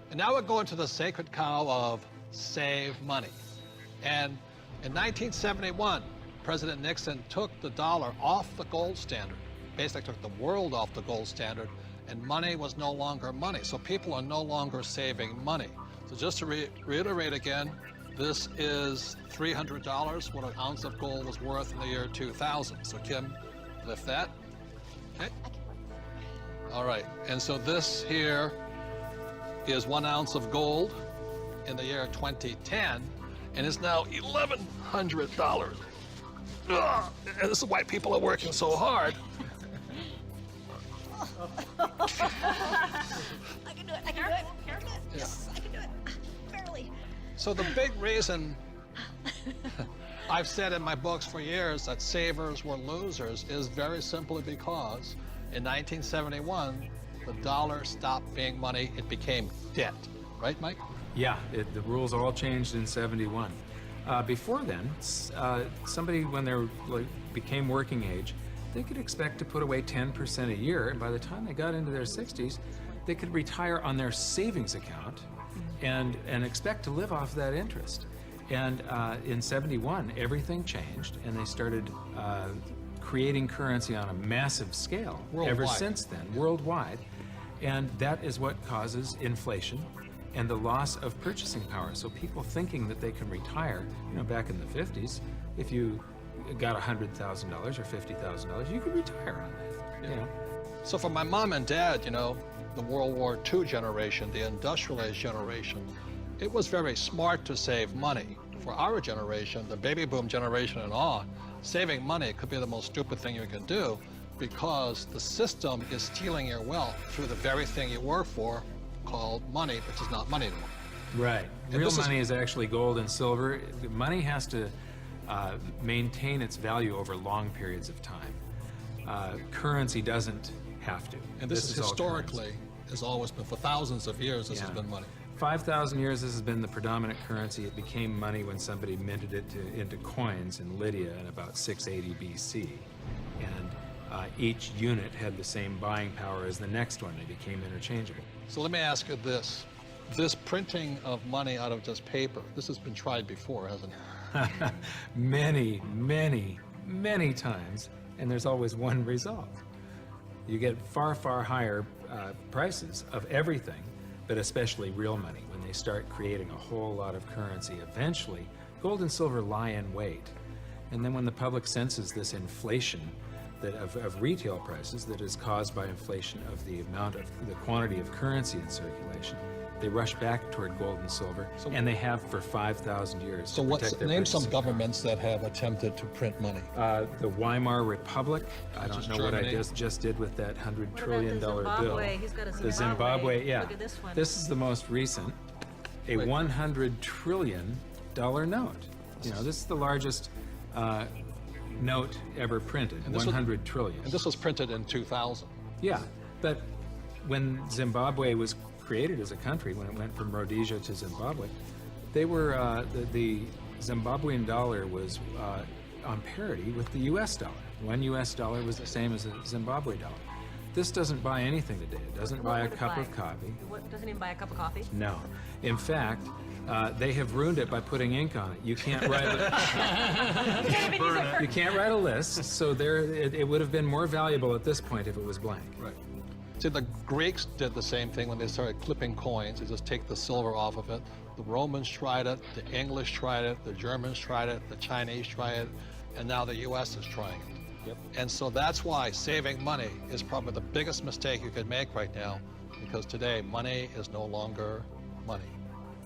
And now we're going to the sacred cow of save money. And in 1971, President Nixon took the dollar off the gold standard, basically took the world off the gold standard, and money was no longer money. So people are no longer saving money. So just to reiterate again, this is $300, what an ounce of gold was worth in the year 2000. So Kim, lift that. Okay. All right, and so this here is 1 ounce of gold in the year 2010, and it's now $1,100. Ugh, and this is why people are working so hard. I can do it. I can do it. Careful. Yes, I can do it. Barely. So the big reason I've said in my books for years that savers were losers is very simply because in 1971, the dollar stopped being money, it became debt. Right, Mike? Yeah, the rules all changed in '71. Before then, somebody, when they became working age, they could expect to put away 10% a year, and by the time they got into their 60s, they could retire on their savings account and expect to live off that interest. And in '71, everything changed, and they started creating currency on a massive scale. Worldwide. Ever since then, worldwide. And that is what causes inflation and the loss of purchasing power. So people thinking that they can retire, back in the 50s, if you got $100,000 or $50,000, you could retire on that. So for my mom and dad, the World War II generation, the industrial age generation, it was very smart to save money. For our generation, the baby boom generation and on, saving money could be the most stupid thing you can do because the system is stealing your wealth through the very thing you work for, called money, which is not money anymore. Right. Real money is actually gold and silver. Money has to maintain its value over long periods of time. Currency doesn't have to. And this is historically, has always been, for thousands of years, this has been money. 5,000 years, this has been the predominant currency. It became money when somebody minted it into coins in Lydia in about 680 BC. And each unit had the same buying power as the next one. They became interchangeable. So let me ask you this. This printing of money out of just paper, this has been tried before, hasn't it? Many, many, many times, and there's always one result. You get far, far higher prices of everything, but especially real money. When they start creating a whole lot of currency, eventually gold and silver lie in wait. And then when the public senses this inflation of retail prices that is caused by inflation of the quantity of currency in circulation, they rush back toward gold and silver, and they have for 5,000 years. So name some governments that have attempted to print money. The Weimar Republic. I don't know Germany. what I just did with that $100 trillion bill. Zimbabwe? He's got a The Zimbabwe, yeah. Look at this one. This is the most recent, a $100 trillion note. This is the largest note ever printed, And this 100 trillion. And this was printed in 2000. Yeah, but when Zimbabwe was created as a country, when it went from Rhodesia to Zimbabwe, they were, the Zimbabwean dollar was on parity with the US dollar. One US dollar was the same as a Zimbabwe dollar. This doesn't buy anything today. It doesn't buy a cup of coffee. What, doesn't even buy a cup of coffee? No. In fact, they have ruined it by putting ink on it. You can't write you can't write a list, so it would have been more valuable at this point if it was blank. Right. See, the Greeks did the same thing when they started clipping coins. They just take the silver off of it. The Romans tried it, the English tried it, the Germans tried it, the Chinese tried it, and now the US is trying it. Yep. And so that's why saving money is probably the biggest mistake you could make right now, because today money is no longer money.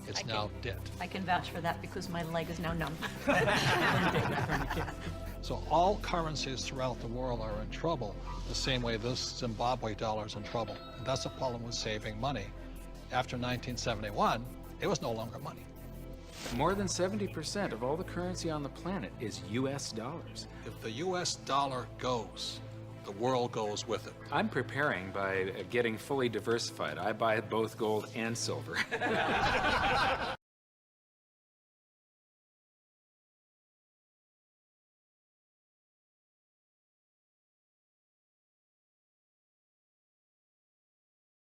It's now debt. I can vouch for that because my leg is now numb. So all currencies throughout the world are in trouble, the same way this Zimbabwe dollar is in trouble. And that's the problem with saving money. After 1971, it was no longer money. More than 70% of all the currency on the planet is US dollars. If the US dollar goes, the world goes with it. I'm preparing by getting fully diversified. I buy both gold and silver.